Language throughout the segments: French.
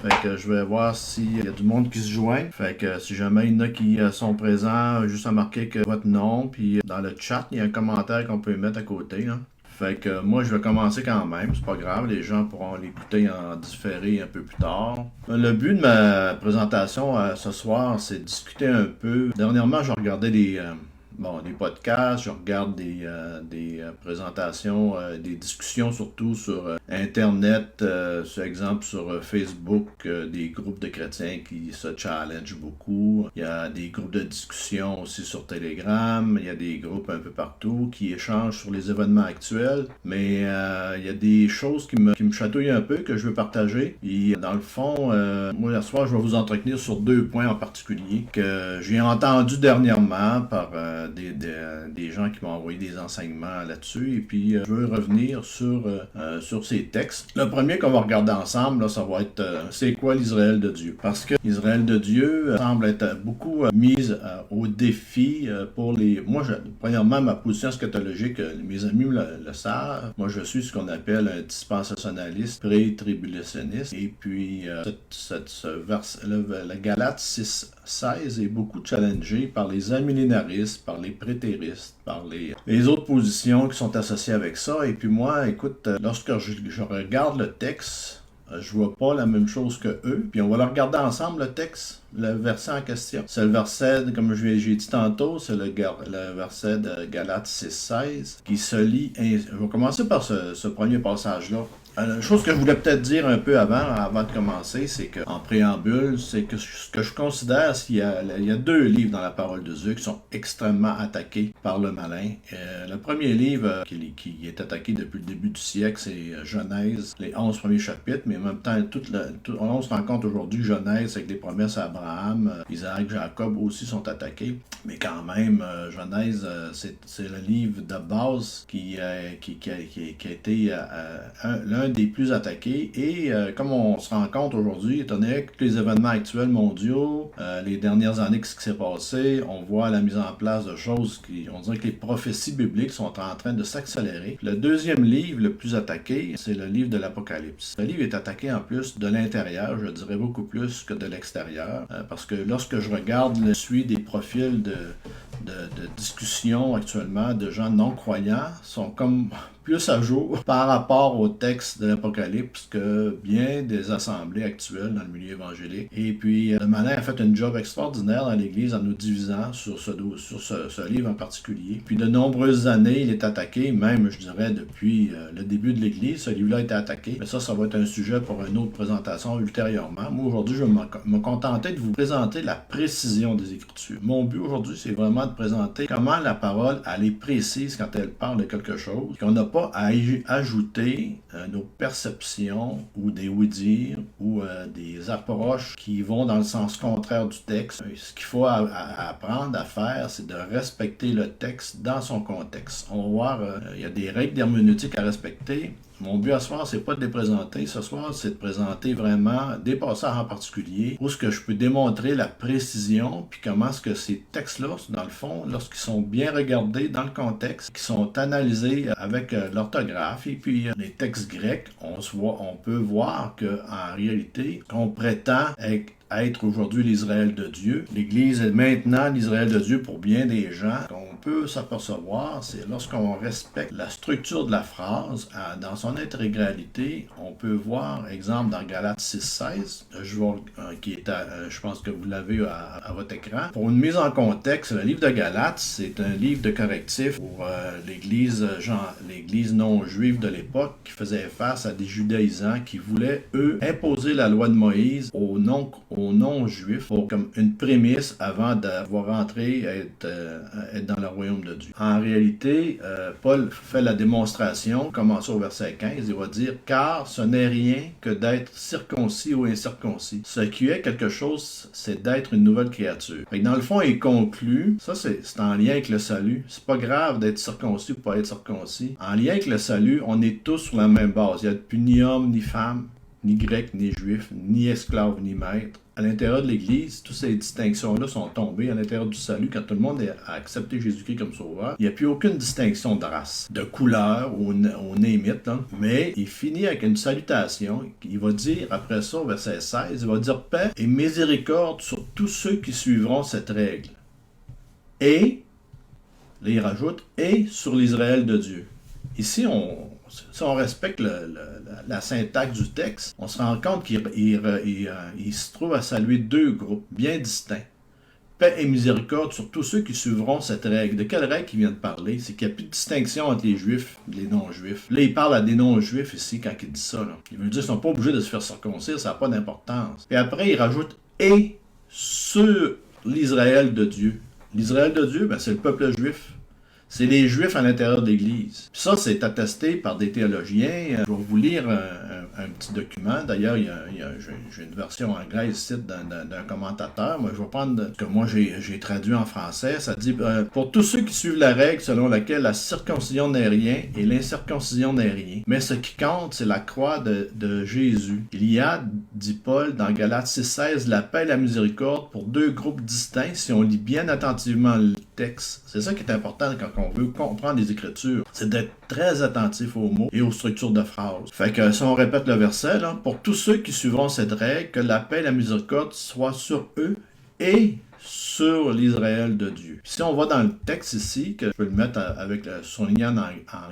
Fait que je vais voir s'il y a du monde qui se joint. Fait que si jamais il y en a qui sont présents, juste à marquer que votre nom, puis dans le chat, il y a un commentaire qu'on peut mettre à côté, là. Fait que moi, je vais commencer quand même, c'est pas grave, les gens pourront l'écouter en différé un peu plus tard. Le but de ma présentation ce soir, c'est de discuter un peu. Dernièrement, je regardais des podcasts, je regarde des présentations, des discussions surtout sur Internet, par exemple sur Facebook, des groupes de chrétiens qui se challengent beaucoup. Il y a des groupes de discussion aussi sur Telegram, il y a des groupes un peu partout qui échangent sur les événements actuels, mais il y a des choses qui me chatouillent un peu que je veux partager. Et dans le fond, moi, ce soir, je vais vous entretenir sur deux points en particulier que j'ai entendu dernièrement par des gens qui m'ont envoyé des enseignements là-dessus. Et puis, je veux revenir sur ces textes. Le premier qu'on va regarder ensemble, là, ça va être c'est quoi l'Israël de Dieu? Parce que l'Israël de Dieu semble être beaucoup mise au défi pour les... Moi, premièrement, ma position eschatologique, mes amis le savent. Moi, je suis ce qu'on appelle un dispensationaliste pré-tribulationniste. Et puis, la Galate 6:16 est beaucoup challengé par les amillénaristes, par les prétéristes, par les autres positions qui sont associées avec ça. Et puis moi, écoute, lorsque je regarde le texte, je vois pas la même chose que eux. Puis on va le regarder ensemble, le texte, le verset en question. C'est le verset, comme j'ai dit tantôt, c'est le verset de Galates 6:16 qui se lit. Je vais commencer par ce premier passage-là. Une chose que je voulais peut-être dire un peu avant de commencer, c'est qu'en préambule, c'est que ce que je considère, il y a deux livres dans la parole de Dieu qui sont extrêmement attaqués par le malin. Le premier livre qui est attaqué depuis le début du siècle, c'est Genèse, les 11 premiers chapitres, mais en même temps, on se rend compte aujourd'hui que Genèse, avec les promesses à Abraham, Isaac, Jacob aussi sont attaqués. Mais quand même, Genèse, c'est le livre de base qui a été l'un des plus attaqués. Et comme on se rend compte aujourd'hui, étant donné que les événements actuels mondiaux, les dernières années, ce qui s'est passé, on voit la mise en place de choses on dirait que les prophéties bibliques sont en train de s'accélérer. Le deuxième livre le plus attaqué, c'est le livre de l'Apocalypse. Ce livre est attaqué en plus de l'intérieur, je dirais beaucoup plus que de l'extérieur, parce que lorsque je regarde je suis des profils de discussion actuellement de gens non-croyants, sont comme plus à jour par rapport au texte de l'Apocalypse que bien des assemblées actuelles dans le milieu évangélique. Et puis, le malin a fait un job extraordinaire dans l'Église en nous divisant sur ce livre en particulier. Puis, de nombreuses années, il est attaqué, même, je dirais, depuis le début de l'Église. Ce livre-là a été attaqué. Mais ça va être un sujet pour une autre présentation ultérieurement. Moi, aujourd'hui, je vais me contenter de vous présenter la précision des Écritures. Mon but aujourd'hui, c'est vraiment de présenter comment la parole, elle est précise quand elle parle de quelque chose, qu'on n'a pas à ajouter nos perceptions ou des oui-dire ou des approches qui vont dans le sens contraire du texte. Ce qu'il faut apprendre à faire, c'est de respecter le texte dans son contexte. On va voir, il y a des règles d'herméneutique à respecter. Mon but à ce soir, c'est pas de les présenter. Ce soir, c'est de présenter vraiment des passages en particulier où ce que je peux démontrer la précision puis comment est-ce que ces textes-là, dans le fond, lorsqu'ils sont bien regardés dans le contexte, qui sont analysés avec l'orthographe et puis les textes grecs, on peut voir qu'en réalité, on prétend être aujourd'hui l'Israël de Dieu. L'Église est maintenant l'Israël de Dieu pour bien des gens. On peut s'apercevoir, c'est lorsqu'on respecte la structure de la phrase dans son intégralité, on peut voir, exemple, dans Galates 6:16, je pense que vous l'avez à votre écran. Pour une mise en contexte, le livre de Galates, c'est un livre de correctif pour l'Église non juive de l'époque qui faisait face à des judaïsants qui voulaient, eux, imposer la loi de Moïse aux non-juifs comme une prémisse avant d'avoir rentré être dans le royaume de Dieu. En réalité, Paul fait la démonstration, commençons au verset 15, il va dire « Car ce n'est rien que d'être circoncis ou incirconcis. Ce qui est quelque chose, c'est d'être une nouvelle créature. » Dans le fond, il conclut, ça c'est en lien avec le salut. C'est pas grave d'être circoncis ou pas être circoncis. En lien avec le salut, on est tous sur la même base. Il n'y a plus ni homme ni femme. ni grec, ni juif, ni esclave, ni maître. À l'intérieur de l'Église, toutes ces distinctions-là sont tombées à l'intérieur du salut quand tout le monde a accepté Jésus-Christ comme sauveur. Il n'y a plus aucune distinction de race, de couleur, on name it, là. Mais il finit avec une salutation. Il va dire, après ça, au verset 16, il va dire « Paix et miséricorde sur tous ceux qui suivront cette règle. » Et, là il rajoute « et sur l'Israël de Dieu. » Ici, si on respecte la syntaxe du texte, on se rend compte qu'il se trouve à saluer deux groupes bien distincts. Paix et miséricorde sur tous ceux qui suivront cette règle. De quelle règle il vient de parler? C'est qu'il n'y a plus de distinction entre les juifs et les non-juifs. Là, il parle à des non-juifs ici quand il dit ça. Là. Il veut dire qu'ils ne sont pas obligés de se faire circoncire, ça n'a pas d'importance. Et après, il rajoute « et sur l'Israël de Dieu ». L'Israël de Dieu, c'est le peuple juif. C'est les Juifs à l'intérieur de l'Église. Ça, c'est attesté par des théologiens. Je vais vous lire un petit document. D'ailleurs, j'ai une version anglaise ici d'un commentateur. Moi, je vais prendre ce que moi j'ai traduit en français. Ça dit « Pour tous ceux qui suivent la règle selon laquelle la circoncision n'est rien et l'incirconcision n'est rien, mais ce qui compte, c'est la croix de Jésus. Il y a, dit Paul dans Galates 6,16, la paix et la miséricorde pour deux groupes distincts si on lit bien attentivement le texte. » C'est ça qui est important quand on veut comprendre les Écritures. C'est d'être très attentif aux mots et aux structures de phrases. Fait que si on répète le verset, là, pour tous ceux qui suivront cette règle, que la paix et la miséricorde soient sur eux et sur l'Israël de Dieu. Puis si on va dans le texte ici, que je peux le mettre avec le souligné en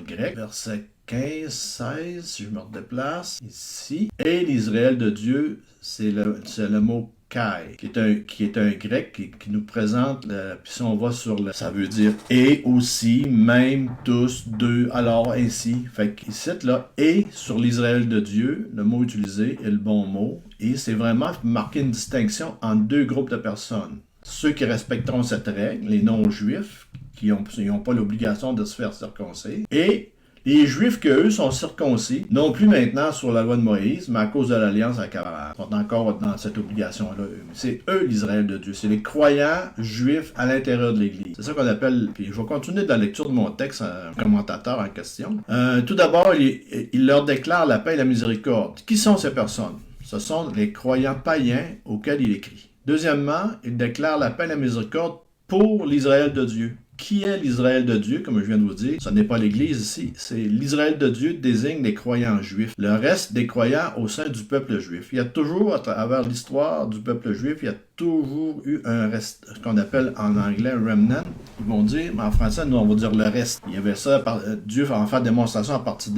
grec, verset 15, 16, si je me redéplace, ici. Et l'Israël de Dieu, c'est le mot Kai, qui est un grec qui nous présente, puis si on va sur ça veut dire et aussi, même, tous, deux, alors, ainsi. Fait qu'il cite là, et sur l'Israël de Dieu, le mot utilisé est le bon mot, et c'est vraiment marquer une distinction entre deux groupes de personnes. Ceux qui respecteront cette règle, les non-juifs, qui n'ont pas l'obligation de se faire circoncire, et les Juifs, qu'eux, sont circoncis, non plus maintenant sur la loi de Moïse, mais à cause de l'alliance avec Abraham. Ils sont encore dans cette obligation-là. C'est eux l'Israël de Dieu. C'est les croyants juifs à l'intérieur de l'Église. C'est ça qu'on appelle, puis je vais continuer de la lecture de mon texte, un commentateur en question. Tout d'abord, il leur déclare la paix et la miséricorde. Qui sont ces personnes? Ce sont les croyants païens auxquels il écrit. Deuxièmement, il déclare la paix et la miséricorde pour l'Israël de Dieu. Qui est l'Israël de Dieu, comme je viens de vous dire? Ce n'est pas l'Église ici, c'est l'Israël de Dieu désigne les croyants juifs, le reste des croyants au sein du peuple juif. Il y a toujours, à travers l'histoire du peuple juif, il y a toujours eu un reste, ce qu'on appelle en anglais remnant. Ils vont dire, mais en français, nous on va dire le reste. Il y avait ça, Dieu va en faire démonstration à partir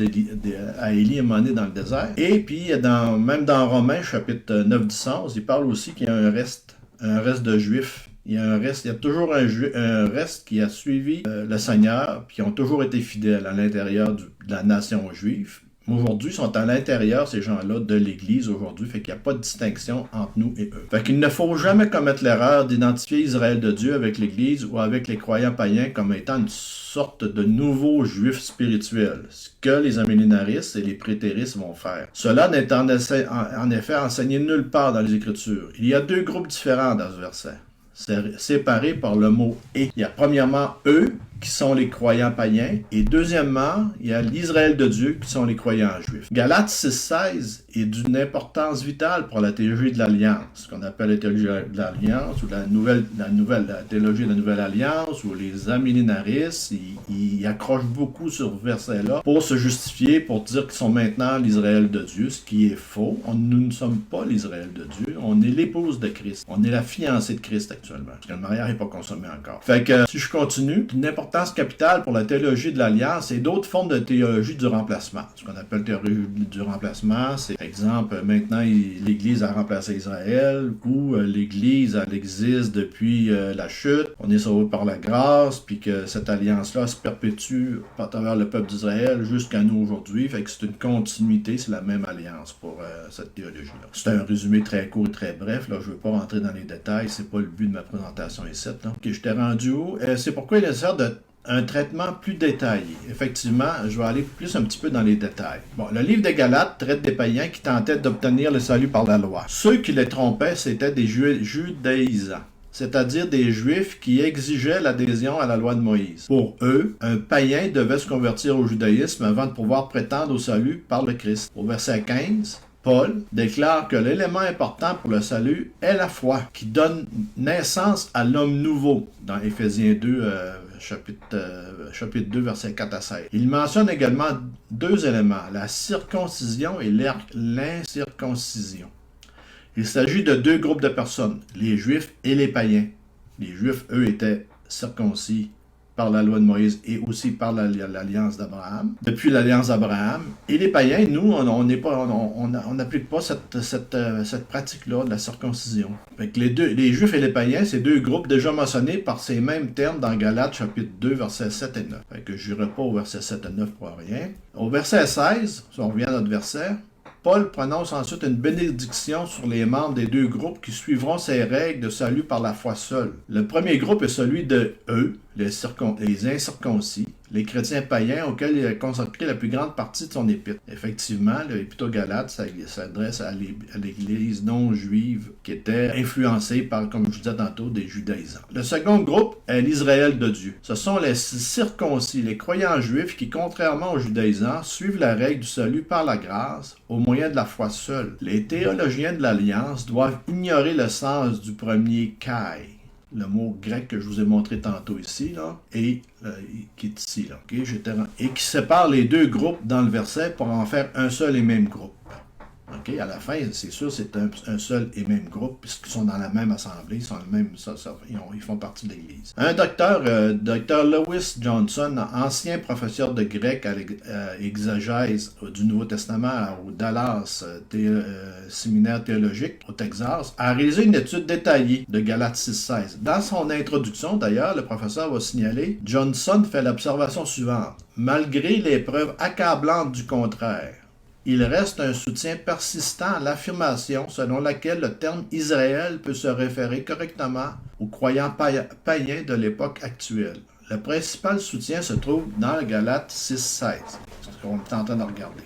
à Élie, à un moment donné dans le désert. Et puis, même dans Romains, chapitre 9, 10, 11, il parle aussi qu'il y a un reste de juifs. Il y a toujours un reste qui a suivi le Seigneur, puis qui ont toujours été fidèles à l'intérieur de la nation juive. Aujourd'hui, ils sont à l'intérieur, ces gens-là, de l'Église aujourd'hui, fait qu'il n'y a pas de distinction entre nous et eux. Fait qu'il ne faut jamais commettre l'erreur d'identifier Israël de Dieu avec l'Église ou avec les croyants païens comme étant une sorte de nouveaux juifs spirituels, ce que les amillénaristes et les prétéristes vont faire. Cela n'est en effet enseigné nulle part dans les Écritures. Il y a deux groupes différents dans ce verset. Séparés par le mot « et ». Il y a premièrement « eux » qui sont les croyants païens, et deuxièmement, il y a l'Israël de Dieu qui sont les croyants juifs. Galates 6,16 est d'une importance vitale pour la théologie de l'Alliance, ce qu'on appelle la théologie de l'Alliance, ou la théologie de la Nouvelle Alliance, ou les amillénaristes, ils accrochent beaucoup sur ce verset-là pour se justifier, pour dire qu'ils sont maintenant l'Israël de Dieu, ce qui est faux. Nous ne sommes pas l'Israël de Dieu, on est l'épouse de Christ, on est la fiancée de Christ actuellement, parce que le mariage n'est pas consommé encore. Fait que, si je continue, une importance capitale pour la théologie de l'Alliance et d'autres formes de théologie du remplacement. Ce qu'on appelle théologie du remplacement, c'est, par exemple, maintenant l'Église a remplacé Israël, ou l'Église, elle existe depuis la chute, on est sauvé par la grâce, puis que cette alliance-là se perpétue à travers le peuple d'Israël jusqu'à nous aujourd'hui. Fait que c'est une continuité, c'est la même alliance pour cette théologie-là. C'est un résumé très court et très bref, là, je ne veux pas rentrer dans les détails, c'est pas le but de ma présentation ici. Là. Ok, je t'ai rendu où? C'est pourquoi il est nécessaire un traitement plus détaillé. Effectivement, je vais aller plus un petit peu dans les détails. Bon, le livre de Galates traite des païens qui tentaient d'obtenir le salut par la loi. Ceux qui les trompaient, c'était des judaïsants, c'est-à-dire des Juifs qui exigeaient l'adhésion à la loi de Moïse. Pour eux, un païen devait se convertir au judaïsme avant de pouvoir prétendre au salut par le Christ. Au verset 15, Paul déclare que l'élément important pour le salut est la foi, qui donne naissance à l'homme nouveau, dans Éphésiens 2, chapitre 2, versets 4 à 16. Il mentionne également deux éléments, la circoncision et l'incirconcision. Il s'agit de deux groupes de personnes, les Juifs et les païens. Les Juifs, eux, étaient circoncis par la loi de Moïse et aussi par l'alliance d'Abraham, depuis l'alliance d'Abraham. Et les païens, nous, on n'applique pas cette pratique-là de la circoncision. Fait que les Juifs et les païens, c'est deux groupes déjà mentionnés par ces mêmes termes dans Galates chapitre 2, versets 7 et 9. Fait que je n'irai pas au verset 7 et 9 pour rien. Au verset 16, si on revient à notre verset, Paul prononce ensuite une bénédiction sur les membres des deux groupes qui suivront ces règles de salut par la foi seule. Le premier groupe est celui de eux, les incirconcis, les chrétiens païens auxquels il a consacré la plus grande partie de son épître. Effectivement, l'épître aux Galates s'adresse à l'Église non juive qui était influencée par, comme je vous disais tantôt, des judaïsants. Le second groupe est l'Israël de Dieu. Ce sont les circoncis, les croyants juifs qui, contrairement aux judaïsants, suivent la règle du salut par la grâce au moyen de la foi seule. Les théologiens de l'Alliance doivent ignorer le sens du premier kai, le mot grec que je vous ai montré tantôt ici, là, et qui est ici, là, okay? Et qui sépare les deux groupes dans le verset pour en faire un seul et même groupe. Okay? À la fin, c'est sûr, c'est un seul et même groupe, puisqu'ils sont dans la même assemblée, ils sont ils font partie de l'Église. Un docteur Lewis Johnson, ancien professeur de grec à exégèse du Nouveau Testament au Dallas séminaire théologique au Texas, a réalisé une étude détaillée de Galates 6.16. Dans son introduction, d'ailleurs, le professeur va signaler, Johnson fait l'observation suivante. Malgré les preuves accablantes du contraire, il reste un soutien persistant à l'affirmation selon laquelle le terme Israël peut se référer correctement aux croyants païens de l'époque actuelle. Le principal soutien se trouve dans Galates 6.16, ce qu'on est en train de regarder.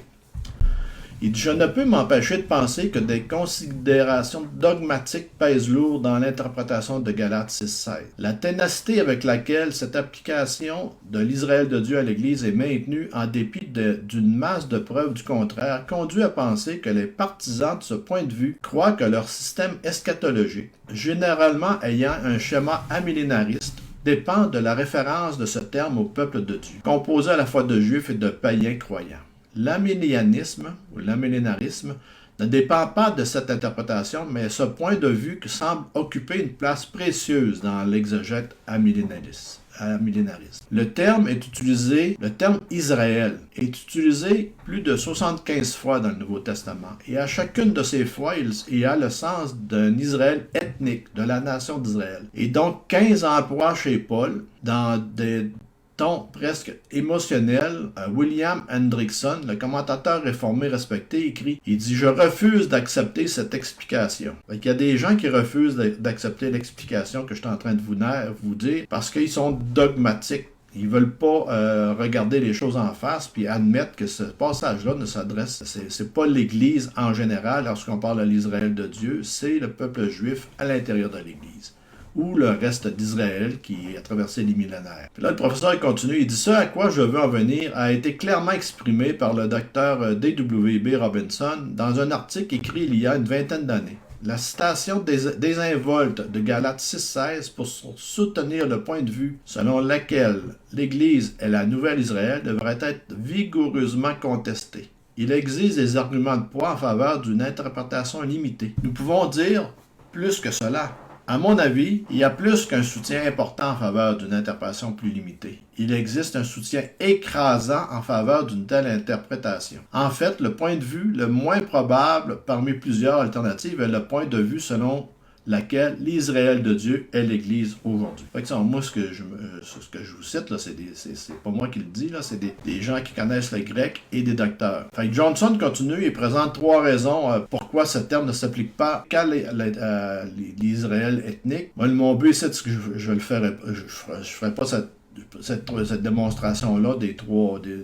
Il dit « Je ne peux m'empêcher de penser que des considérations dogmatiques pèsent lourd dans l'interprétation de Galates 6.16. La ténacité avec laquelle cette application de l'Israël de Dieu à l'Église est maintenue en dépit d'une masse de preuves du contraire conduit à penser que les partisans de ce point de vue croient que leur système eschatologique, généralement ayant un schéma amillénariste, dépend de la référence de ce terme au peuple de Dieu, composé à la fois de juifs et de païens croyants. L'amillénarisme ou l'amillénarisme ne dépend pas de cette interprétation, mais ce point de vue qui semble occuper une place précieuse dans l'exégète amillénariste. Le terme Israël est utilisé plus de 75 fois dans le Nouveau Testament, et à chacune de ces fois, il a le sens d'un Israël ethnique, de la nation d'Israël. Et donc 15 emplois chez Paul dans des ton presque émotionnel, William Hendrickson, le commentateur réformé respecté, écrit, il dit « Je refuse d'accepter cette explication ». Il y a des gens qui refusent d'accepter l'explication que je suis en train de vous dire parce qu'ils sont dogmatiques. Ils ne veulent pas regarder les choses en face puis admettre que ce passage-là ne s'adresse, c'est pas l'Église en général lorsqu'on parle de l'Israël de Dieu, c'est le peuple juif à l'intérieur de l'Église, ou le reste d'Israël qui a traversé les millénaires. Puis là, le professeur continue, il dit « Ce à quoi je veux en venir a été clairement exprimé par le docteur D.W.B. Robinson dans un article écrit il y a une vingtaine d'années. La citation désinvolte de Galates 6.16 pour soutenir le point de vue selon lequel l'Église est la nouvelle Israël devrait être vigoureusement contestée. Il existe des arguments de poids en faveur d'une interprétation limitée. Nous pouvons dire plus que cela. À mon avis, il y a plus qu'un soutien important en faveur d'une interprétation plus limitée. Il existe un soutien écrasant en faveur d'une telle interprétation. En fait, le point de vue le moins probable parmi plusieurs alternatives est le point de vue selon laquelle l'Israël de Dieu est l'Église aujourd'hui. Fait que moi, ce que je vous cite, là, c'est pas moi qui le dis, là, c'est des gens qui connaissent le grec et des docteurs. Fait que Johnson continue et présente trois raisons pourquoi ce terme ne s'applique pas qu'à l'Israël ethnique. Moi, mon but, c'est que je le ferai, je ferai pas cette démonstration-là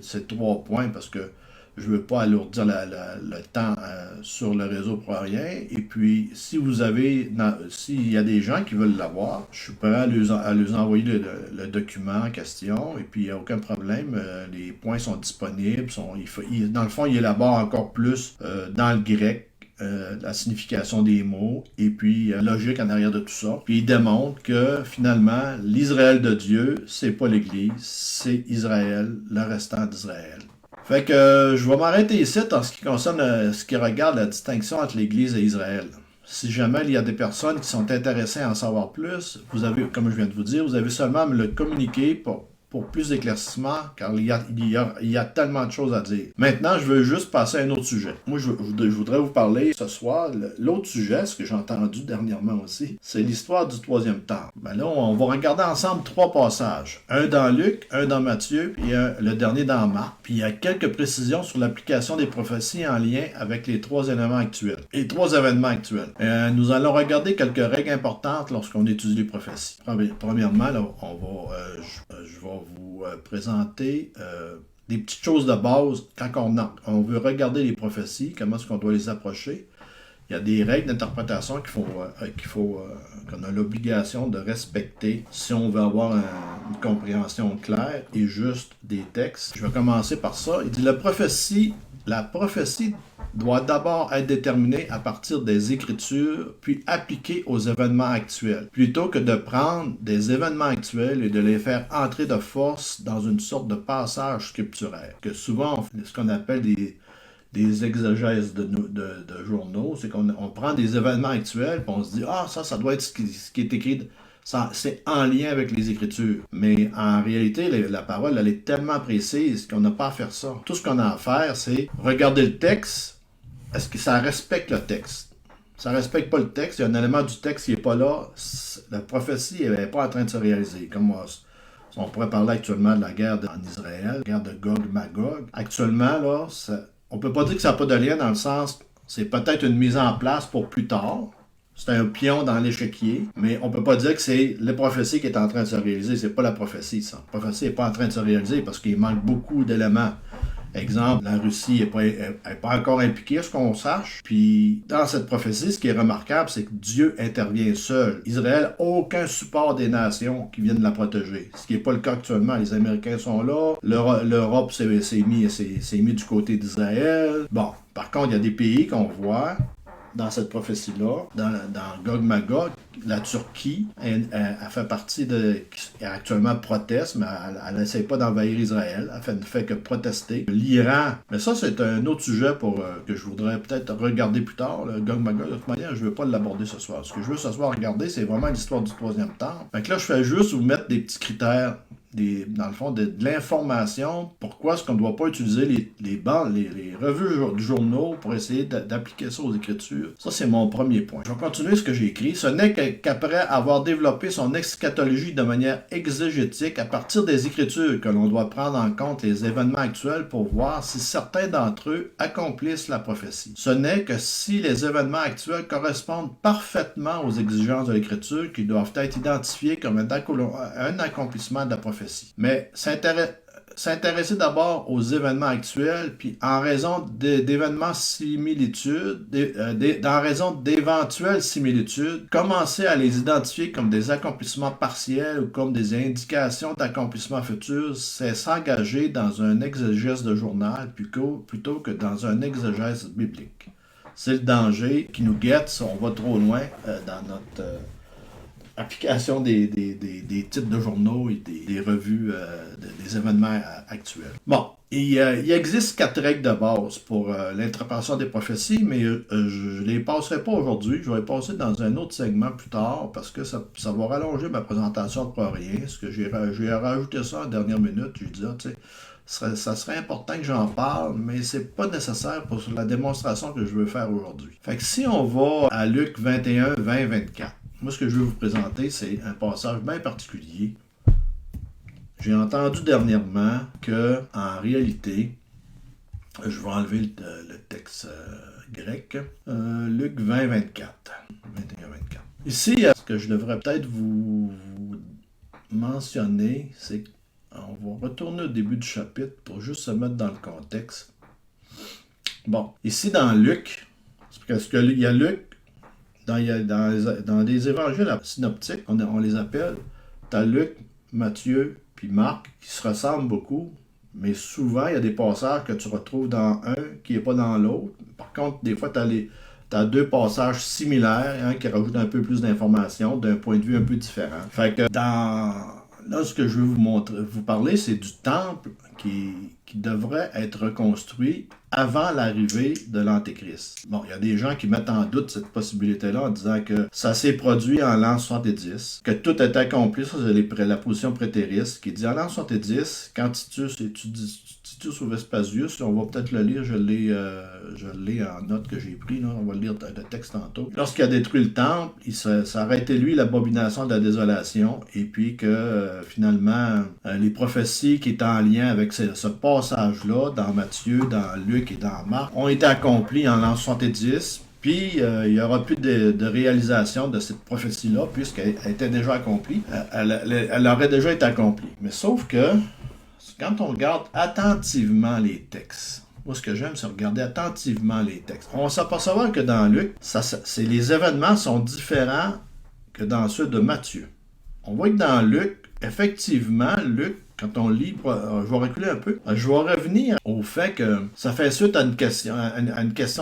ces trois points parce que Je veux pas alourdir le temps sur le réseau pour rien. Et puis, si vous avez, s'il y a des gens qui veulent l'avoir, je suis prêt à leur envoyer le document en question. Et puis, il n'y a aucun problème. Les points sont disponibles. Dans le fond, il élabore encore plus dans le grec la signification des mots et puis logique en arrière de tout ça. Puis il démontre que finalement, l'Israël de Dieu, c'est pas l'Église, c'est Israël, le restant d'Israël. Fait que je vais m'arrêter ici en ce qui concerne ce qui regarde la distinction entre l'Église et Israël. Si jamais il y a des personnes qui sont intéressées à en savoir plus, vous avez, comme je viens de vous dire, vous avez seulement à me le communiquer pour plus d'éclaircissement, car il y a tellement de choses à dire. Maintenant, je veux juste passer à un autre sujet. Moi, je voudrais vous parler ce soir, l'autre sujet, ce que j'ai entendu dernièrement aussi, c'est l'histoire du troisième temple. Ben là, on va regarder ensemble 3 passages. Un dans Luc, un dans Matthieu, puis le dernier dans Marc. Puis il y a quelques précisions sur l'application des prophéties en lien avec les 3 éléments actuels. Les 3 événements actuels. Nous allons regarder quelques règles importantes lorsqu'on étudie les prophéties. Premièrement, là, je vais vous présenter des petites choses de base quand on veut regarder les prophéties, comment est-ce qu'on doit les approcher. Il y a des règles d'interprétation qu'on a l'obligation de respecter si on veut avoir une compréhension claire et juste des textes. Je vais commencer par ça. Il dit la prophétie doit d'abord être déterminée à partir des Écritures, puis appliquée aux événements actuels, plutôt que de prendre des événements actuels et de les faire entrer de force dans une sorte de passage scripturaire, que souvent, ce qu'on appelle des exégèses de journaux, c'est qu'on prend des événements actuels, puis on se dit, ça doit être ce qui est écrit. C'est en lien avec les Écritures. Mais en réalité, la parole, elle est tellement précise qu'on n'a pas à faire ça. Tout ce qu'on a à faire, c'est regarder le texte. Est-ce que ça respecte le texte? Ça ne respecte pas le texte. Il y a un élément du texte qui n'est pas là. La prophétie n'est pas en train de se réaliser. Comme on pourrait parler actuellement de la guerre en Israël, la guerre de Gog-Magog. Actuellement, là, on ne peut pas dire que ça n'a pas de lien dans le sens, c'est peut-être une mise en place pour plus tard. C'est un pion dans l'échiquier, mais on peut pas dire que c'est la prophétie qui est en train de se réaliser. C'est pas la prophétie, ça. La prophétie n'est pas en train de se réaliser parce qu'il manque beaucoup d'éléments. Exemple, la Russie n'est pas encore impliquée, à ce qu'on sache. Puis, dans cette prophétie, ce qui est remarquable, c'est que Dieu intervient seul. Israël n'a aucun support des nations qui viennent la protéger. Ce qui n'est pas le cas actuellement. Les Américains sont là. L'Europe s'est mis du côté d'Israël. Bon, par contre, il y a des pays qu'on voit dans cette prophétie-là, dans Gog-Magog, la Turquie, elle fait partie qui actuellement proteste, mais elle n'essaie pas d'envahir Israël, elle ne fait que protester. L'Iran, mais ça c'est un autre sujet que je voudrais peut-être regarder plus tard, le Gog-Magog. De toute manière, je ne veux pas l'aborder ce soir. Ce que je veux ce soir regarder, c'est vraiment l'histoire du troisième temple. Fait que là, je fais juste vous mettre des petits critères dans le fond, de l'information. Pourquoi est-ce qu'on ne doit pas utiliser les revues du journaux pour essayer d'appliquer ça aux Écritures? Ça, c'est mon premier point. Je vais continuer ce que j'ai écrit. Ce n'est qu'après avoir développé son eschatologie de manière exégétique à partir des Écritures que l'on doit prendre en compte les événements actuels pour voir si certains d'entre eux accomplissent la prophétie. Ce n'est que si les événements actuels correspondent parfaitement aux exigences de l'Écriture qui doivent être identifiés comme un accomplissement de la prophétie. Mais s'intéresser d'abord aux événements actuels, puis en raison d'événements similitudes, en raison d'éventuelles similitudes, commencer à les identifier comme des accomplissements partiels ou comme des indications d'accomplissements futurs, c'est s'engager dans un exégèse de journal plutôt que dans un exégèse biblique. C'est le danger qui nous guette si on va trop loin dans notre application des titres de journaux et des revues des événements actuels. Bon, il existe 4 règles de base pour l'interprétation des prophéties, mais je ne les passerai pas aujourd'hui. Je vais les passer dans un autre segment plus tard parce que ça va rallonger ma présentation pour rien. Parce que j'ai rajouté ça en dernière minute. J'ai dit, tu sais, ça serait important que j'en parle, mais c'est pas nécessaire pour la démonstration que je veux faire aujourd'hui. Fait que si on va à Luc 21, 20, 24, moi, ce que je veux vous présenter, c'est un passage bien particulier. J'ai entendu dernièrement que, en réalité, je vais enlever le texte grec, Luc 20, 24. 21, 24. Ici, ce que je devrais peut-être vous mentionner, c'est qu'on va retourner au début du chapitre pour juste se mettre dans le contexte. Bon, ici dans Luc, parce qu'il y a Luc, dans les évangiles synoptiques, on les appelle, tu as Luc, Matthieu, puis Marc, qui se ressemblent beaucoup, mais souvent, il y a des passages que tu retrouves dans un qui n'est pas dans l'autre. Par contre, des fois, tu as deux passages similaires, hein, qui rajoutent un peu plus d'informations d'un point de vue un peu différent. Fait que là, ce que je veux vous parler, c'est du temple qui devrait être reconstruit avant l'arrivée de l'Antéchrist. Bon, il y a des gens qui mettent en doute cette possibilité-là en disant que ça s'est produit en l'an 70, que tout est accompli. Ça, c'est la position prétériste qui dit en l'an 70, quand Titus étudie Titus ou Vespasius, on va peut-être le lire, je l'ai en note que j'ai pris, là, on va lire le texte tantôt. Lorsqu'il a détruit le temple, ça aurait été lui l'abomination de la désolation, et puis que finalement, les prophéties qui étaient en lien avec ce passage-là, dans Matthieu, dans Luc et dans Marc, ont été accomplies en l'an 70, puis il n'y aura plus de réalisation de cette prophétie-là, puisqu'elle était déjà accomplie. Elle aurait déjà été accomplie. Mais sauf que, quand on regarde attentivement les textes, moi ce que j'aime, c'est regarder attentivement les textes. On va s'apercevoir que dans Luc, les événements sont différents que dans ceux de Matthieu. On voit que dans Luc, effectivement, Luc, quand on lit, je vais reculer un peu, je vais revenir au fait que ça fait suite à une question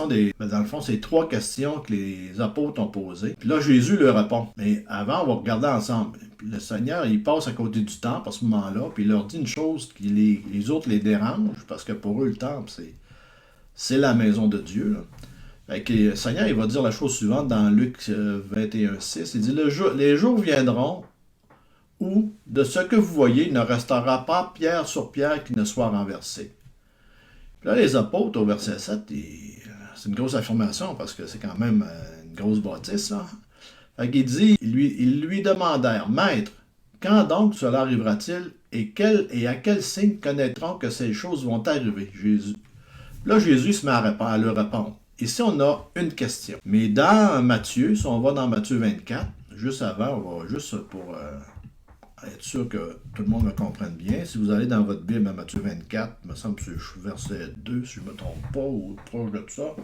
dans le fond, c'est 3 questions que les apôtres ont posées. Puis là, Jésus leur répond. Mais avant, on va regarder ensemble. Puis le Seigneur, il passe à côté du temple à ce moment-là, puis il leur dit une chose qui les autres les dérange, parce que pour eux, le temple, c'est la maison de Dieu, là. Fait que le Seigneur, il va dire la chose suivante dans Luc 21:6. Il dit, les jours viendront où, de ce que vous voyez, il ne restera pas pierre sur pierre qui ne soit renversée. Puis là, les apôtres, au verset 7, c'est une grosse affirmation parce que c'est quand même une grosse bâtisse, là. Fait qu'il dit, ils lui demandèrent, Maître, quand donc cela arrivera-t-il et à quel signe connaîtront que ces choses vont arriver? Jésus. Là, Jésus se met à leur répondre. Ici, on a une question. Mais dans Matthieu, si on va dans Matthieu 24, juste avant, on va juste pour être sûr que tout le monde me comprenne bien. Si vous allez dans votre Bible à Matthieu 24, il me semble que c'est verset 2, si je ne me trompe pas, ou proche de tout ça.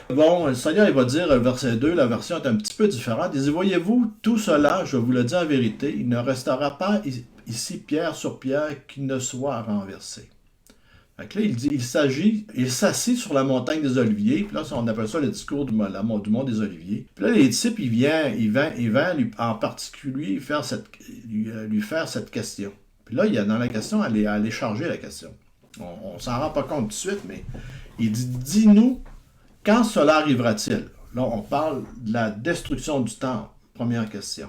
Bon, le Seigneur, il va dire, verset 2, la version est un petit peu différente. Il dit, voyez-vous, tout cela, je vous le dis en vérité, il ne restera pas ici pierre sur pierre qui ne soit renversé. Fait que là, il dit, il s'assit sur la montagne des Oliviers, puis là, on appelle ça le discours du mont des Oliviers. Puis là, les disciples, il vient lui, en particulier lui faire cette question. Puis là, dans la question, elle est chargée, la question. On s'en rend pas compte tout de suite, mais il dit, dis-nous, quand cela arrivera-t-il? Là, on parle de la destruction du temple. Première question.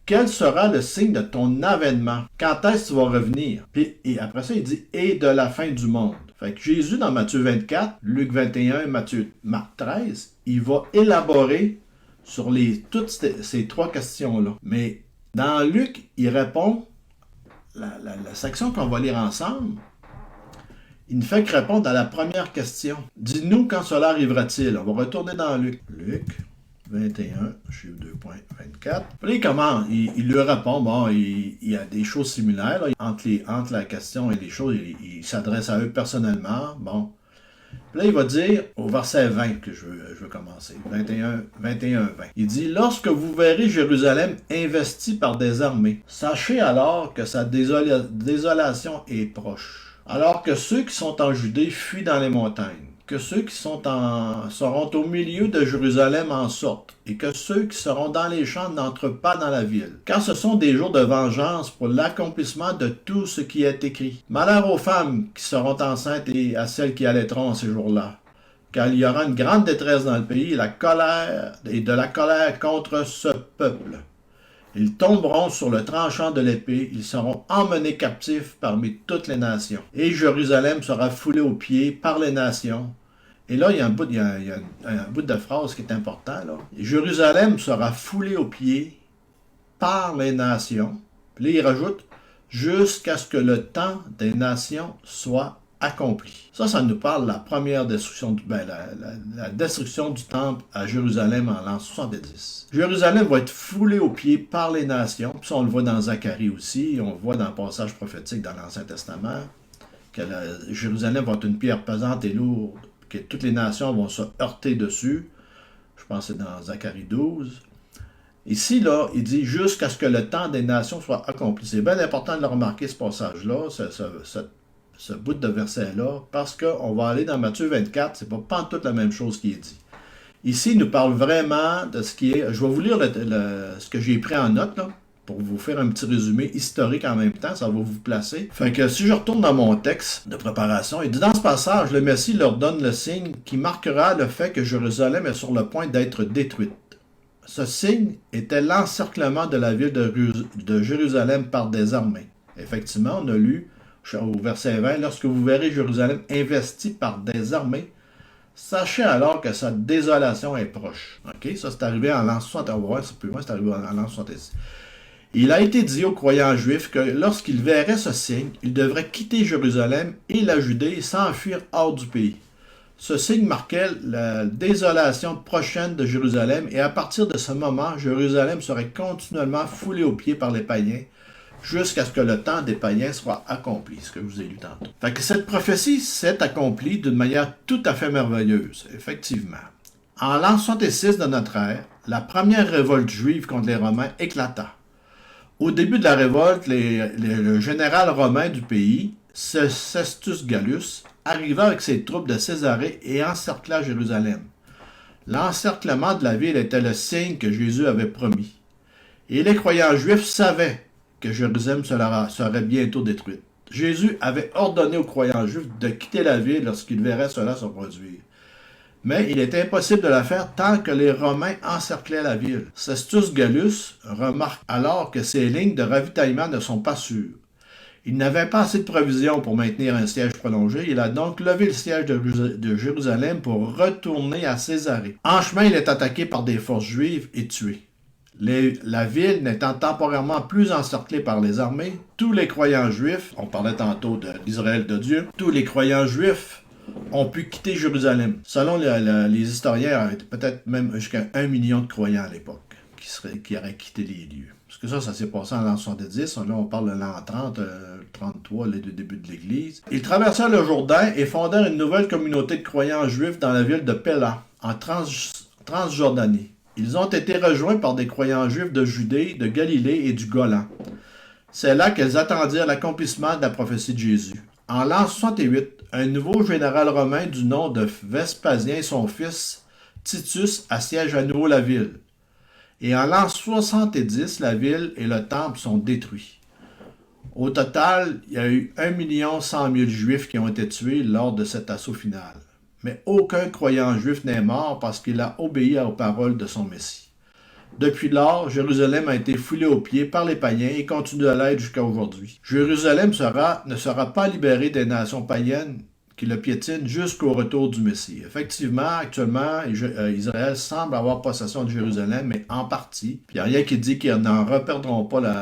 Quel sera le signe de ton avènement? Quand est-ce que tu vas revenir? Puis, et après ça, il dit, et de la fin du monde. Fait que Jésus, dans Matthieu 24, Luc 21, Marc 13, il va élaborer sur toutes ces 3 questions-là. Mais dans Luc, il répond, la section qu'on va lire ensemble, il ne fait que répondre à la première question. Dis-nous quand cela arrivera-t-il? On va retourner dans Luc. Luc 21, chiffre 2.24. Puis comment? Il lui répond, bon, il y a des choses similaires, là, entre la question et les choses, il s'adresse à eux personnellement, bon. Puis là, il va dire, au verset 20 que je veux commencer, 21, 20. Il dit, lorsque vous verrez Jérusalem investie par des armées, sachez alors que sa désolation est proche. Alors que ceux qui sont en Judée fuient dans les montagnes, que ceux qui seront au milieu de Jérusalem en sortent, et que ceux qui seront dans les champs n'entrent pas dans la ville. Car ce sont des jours de vengeance pour l'accomplissement de tout ce qui est écrit. Malheur aux femmes qui seront enceintes et à celles qui allaiteront en ces jours-là. Car il y aura une grande détresse dans le pays, et de la colère contre ce peuple. Ils tomberont sur le tranchant de l'épée, ils seront emmenés captifs parmi toutes les nations. Et Jérusalem sera foulée aux pieds par les nations. Et là, il y a un bout de phrase qui est important, là. Jérusalem sera foulée aux pieds par les nations. Puis là, il rajoute, jusqu'à ce que le temps des nations soit accompli. Ça nous parle de la première destruction, la destruction du temple à Jérusalem en l'an 70. Jérusalem va être foulée aux pieds par les nations. Puis ça, on le voit dans Zacharie aussi. On le voit dans le passage prophétique dans l'Ancien Testament. Que Jérusalem va être une pierre pesante et lourde. que toutes les nations vont se heurter dessus. Je pense que c'est dans Zacharie 12. Ici, là, il dit jusqu'à ce que le temps des nations soit accompli. C'est bien important de le remarquer, ce passage-là, ce bout de verset-là, parce qu'on va aller dans Matthieu 24, c'est pas toute la même chose qui est dit. Ici, il nous parle vraiment de ce qui est... Je vais vous lire ce que j'ai pris en note, là, pour vous faire un petit résumé historique en même temps, ça va vous placer. Fait que si je retourne dans mon texte de préparation, il dit dans ce passage, le Messie leur donne le signe qui marquera le fait que Jérusalem est sur le point d'être détruite. Ce signe était l'encerclement de la ville de Jérusalem par des armées. Effectivement, on a lu au verset 20, lorsque vous verrez Jérusalem investie par des armées, sachez alors que sa désolation est proche. Ok, ça c'est arrivé en l'an 60. On va voir, c'est plus loin, c'est arrivé en l'an 66. Il a été dit aux croyants juifs que lorsqu'ils verraient ce signe, ils devraient quitter Jérusalem et la Judée et s'enfuir hors du pays. Ce signe marquait la désolation prochaine de Jérusalem et à partir de ce moment, Jérusalem serait continuellement foulée aux pieds par les païens jusqu'à ce que le temps des païens soit accompli, ce que je vous ai lu tantôt. Fait que cette prophétie s'est accomplie d'une manière tout à fait merveilleuse, effectivement. En l'an 66 de notre ère, la première révolte juive contre les Romains éclata. Au début de la révolte, le général romain du pays, Cestius Gallus, arriva avec ses troupes de Césarée et encercla Jérusalem. L'encerclement de la ville était le signe que Jésus avait promis. Et les croyants juifs savaient que Jérusalem serait bientôt détruite. Jésus avait ordonné aux croyants juifs de quitter la ville lorsqu'ils verraient cela se produire. Mais il était impossible de la faire tant que les Romains encerclaient la ville. Cestius Gallus remarque alors que ces lignes de ravitaillement ne sont pas sûres. Il n'avait pas assez de provisions pour maintenir un siège prolongé. Il a donc levé le siège de Jérusalem pour retourner à Césarée. En chemin, il est attaqué par des forces juives et tué. La ville n'étant temporairement plus encerclée par les armées, tous les croyants juifs, on parlait tantôt d'Israël de Dieu, tous les croyants juifs ont pu quitter Jérusalem. Selon les historiens, il y avait peut-être même jusqu'à 1 million de croyants à l'époque qui auraient quitté les lieux. Parce que ça s'est passé en l'an 70. Là, on parle de l'an 30, 33, le début de l'Église. Ils traversèrent le Jourdain et fondèrent une nouvelle communauté de croyants juifs dans la ville de Pella, en Transjordanie. Ils ont été rejoints par des croyants juifs de Judée, de Galilée et du Golan. C'est là qu'ils attendirent l'accomplissement de la prophétie de Jésus. En l'an 68, un nouveau général romain du nom de Vespasien et son fils Titus assiègent à nouveau la ville. Et en l'an 70, la ville et le temple sont détruits. Au total, il y a eu 1 100 000 Juifs qui ont été tués lors de cet assaut final. Mais aucun croyant juif n'est mort parce qu'il a obéi aux paroles de son Messie. Depuis lors, Jérusalem a été foulée aux pieds par les païens et continue à l'être jusqu'à aujourd'hui. Jérusalem ne sera pas libérée des nations païennes qui le piétinent jusqu'au retour du Messie. Effectivement, actuellement, Israël semble avoir possession de Jérusalem, mais en partie. Puis il n'y a rien qui dit qu'ils n'en reperdront pas la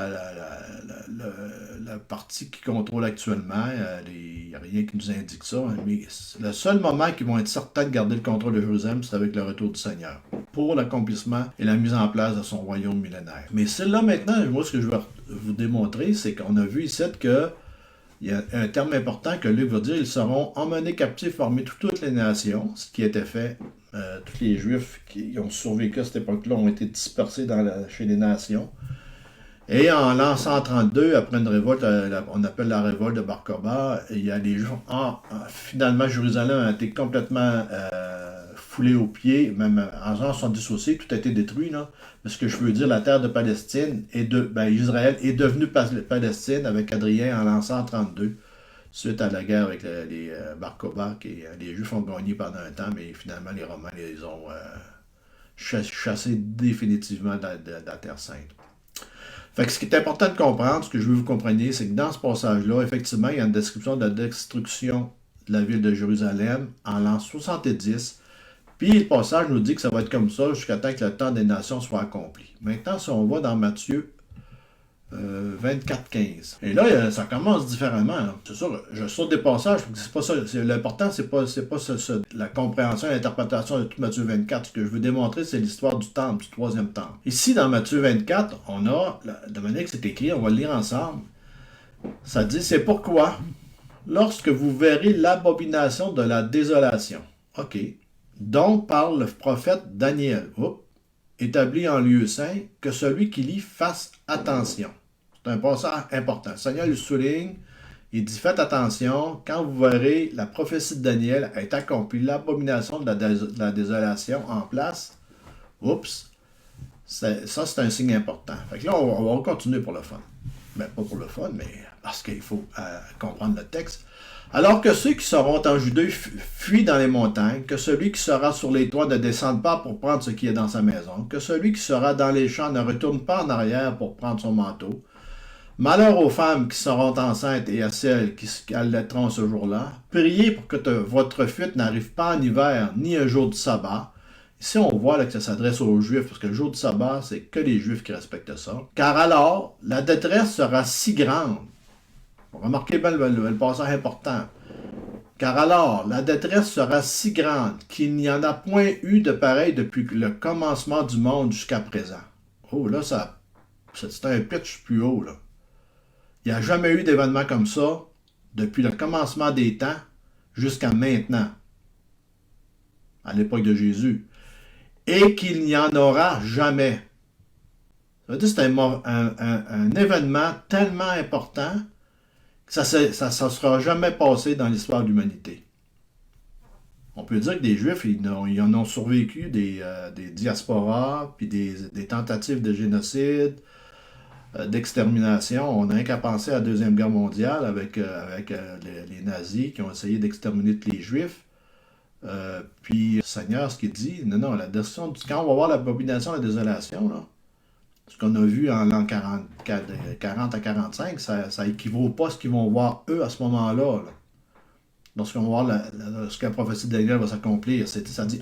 partie qu'ils contrôlent actuellement. Il n'y a rien qui nous indique ça. Mais le seul moment qu'ils vont être certains de garder le contrôle de Jérusalem, c'est avec le retour du Seigneur, pour l'accomplissement et la mise en place de son royaume millénaire. Mais celle-là, maintenant, moi, ce que je veux vous démontrer, c'est qu'on a vu ici que il y a un terme important que Luc va dire, ils seront emmenés captifs parmi toutes les nations, ce qui a été fait. Tous les Juifs qui ont survécu à cette époque-là ont été dispersés chez les nations. Et en l'an 132, après une révolte, on appelle la révolte de Bar Kokhba, il y a des gens. Finalement, Jérusalem a été complètement foulée aux pieds, même en 70 aussi, tout a été détruit. Là. Mais ce que je veux dire, la terre de Palestine, Israël est devenu Palestine avec Adrien en l'an 132, suite à la guerre avec les Bar Kokhba, les Juifs ont gagné pendant un temps, mais finalement les Romains les ont chassés définitivement de la Terre Sainte. Fait que ce qui est important de comprendre, ce que je veux que vous compreniez, c'est que dans ce passage-là, effectivement, il y a une description de la destruction de la ville de Jérusalem en l'an 70. Puis le passage nous dit que ça va être comme ça jusqu'à temps que le temps des nations soit accompli. Maintenant, si on va dans Matthieu 24, 15. Et là, ça commence différemment. Là. C'est sûr, je saute des passages, c'est pas ça. L'important, c'est pas la compréhension et l'interprétation de tout Matthieu 24. Ce que je veux démontrer, c'est l'histoire du temple, du troisième temple. Ici, dans Matthieu 24, on a, de manière que c'est écrit, on va le lire ensemble. Ça dit, c'est pourquoi, lorsque vous verrez l'abomination de la désolation. OK. Donc, parle le prophète Daniel, établi en lieu saint, que celui qui lit fasse attention. C'est un passage important. Le Seigneur le souligne, il dit, faites attention, quand vous verrez la prophétie de Daniel être accomplie, l'abomination de la désolation en place, ça c'est un signe important. Fait que là, on va continuer pour le fun. Ben, pas pour le fun, mais parce qu'il faut comprendre le texte. Alors que ceux qui seront en Judée fuient dans les montagnes, que celui qui sera sur les toits ne descende pas pour prendre ce qui est dans sa maison, que celui qui sera dans les champs ne retourne pas en arrière pour prendre son manteau. Malheur aux femmes qui seront enceintes et à celles qui allaiteront ce jour-là. Priez pour que votre fuite n'arrive pas en hiver, ni un jour du sabbat. Ici, on voit là, que ça s'adresse aux Juifs, parce que le jour du sabbat, c'est que les Juifs qui respectent ça. Car alors, la détresse sera si grande. Remarquez bien le passage important. Car alors, la détresse sera si grande qu'il n'y en a point eu de pareil depuis le commencement du monde jusqu'à présent. Oh, là, c'est un pitch plus haut, là. Il n'y a jamais eu d'événement comme ça depuis le commencement des temps jusqu'à maintenant, à l'époque de Jésus. Et qu'il n'y en aura jamais. Ça veut dire que c'est un événement tellement important que ça ne sera jamais passé dans l'histoire de l'humanité. On peut dire que des Juifs, ils en ont survécu des diasporas, puis des tentatives de génocide, d'extermination. On n'a rien qu'à penser à la Deuxième Guerre mondiale avec les nazis qui ont essayé d'exterminer tous les Juifs. Puis, le Seigneur, ce qu'il dit, non, la destruction, quand on va voir l'abomination de la désolation, là, ce qu'on a vu en l'an 40 à 45, ça équivaut pas à ce qu'ils vont voir eux à ce moment-là. Là. Lorsqu'on va voir lorsque la prophétie de Daniel va s'accomplir. Ça dit,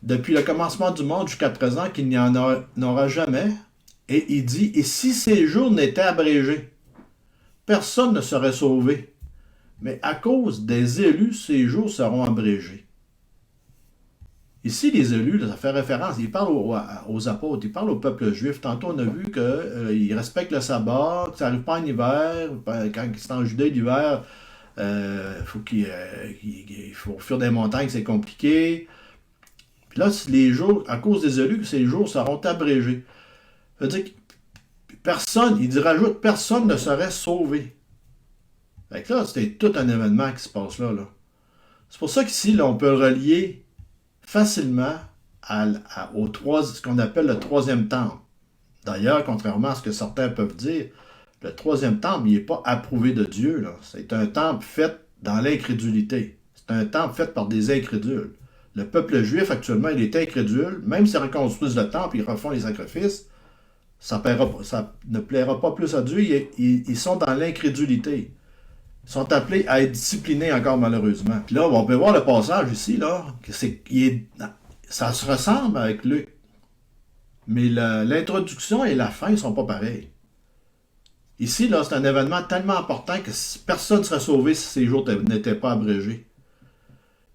depuis le commencement du monde jusqu'à présent, qu'il n'y en aura jamais. Et il dit, et si ces jours n'étaient abrégés, personne ne serait sauvé. Mais à cause des élus, ces jours seront abrégés. Ici, les élus, là, ça fait référence, il parle aux apôtres, il parle au peuple juif. Tantôt, on a vu qu'ils respectent le sabbat, que ça n'arrive pas en hiver. Quand c'est en Judée, l'hiver, il faut fuir des montagnes, c'est compliqué. Puis là, les jours, à cause des élus, ces jours seront abrégés. Ça veut dire que personne, il rajoute, personne ne serait sauvé. Fait que là, c'était tout un événement qui se passe là. C'est pour ça qu'ici, là, on peut le relier facilement ce qu'on appelle le troisième temple. D'ailleurs, contrairement à ce que certains peuvent dire, le troisième temple, il n'est pas approuvé de Dieu. Là. C'est un temple fait dans l'incrédulité. C'est un temple fait par des incrédules. Le peuple juif, actuellement, il est incrédule. Même s'ils reconstruisent le temple, ils refont les sacrifices, ça ne plaira pas plus à Dieu. Ils sont dans l'incrédulité. Ils sont appelés à être disciplinés encore malheureusement. Puis là, on peut voir le passage ici, là, ça se ressemble avec Luc. Mais l'introduction et la fin ne sont pas pareils. Ici, là, c'est un événement tellement important que personne ne serait sauvé si ces jours n'étaient pas abrégés.